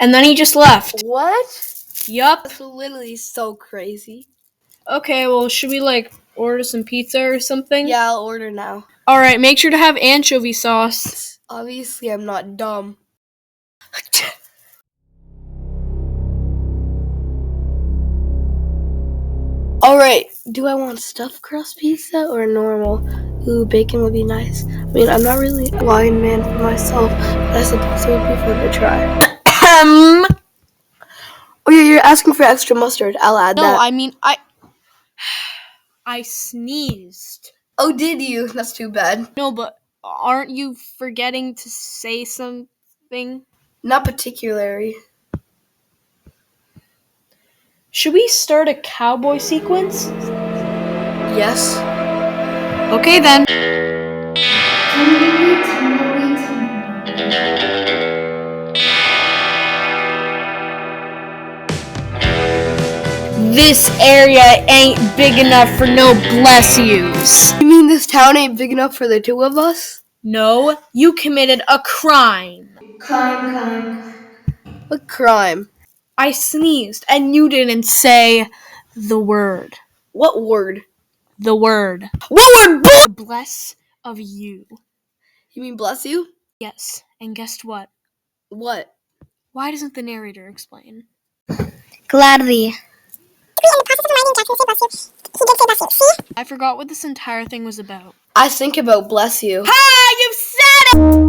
And then he just left. What? Yup. That's literally so crazy. Okay, well, should we, order some pizza or something? Yeah, I'll order now. Alright, make sure to have anchovy sauce. Obviously, I'm not dumb. Alright, do I want stuffed crust pizza or normal? Ooh, bacon would be nice. I mean, I'm not really a wine man for myself, but I suppose it would be fun to try. Oh yeah, you're asking for extra mustard. I'll add that. No, I mean, I sneezed. Oh, did you? That's too bad. No, but aren't you forgetting to say something? Not particularly. Should we start a cowboy sequence? Yes. Okay then. This area ain't big enough for no bless yous. You mean this town ain't big enough for the two of us? No, you committed a crime. Crime. What crime? I sneezed and you didn't say the word. What word? The word. What word? The bless of you. You mean bless you? Yes, and guess what? What? Why doesn't the narrator explain? Gladly. I forgot what this entire thing was about. I think about bless you. Ah, you said it!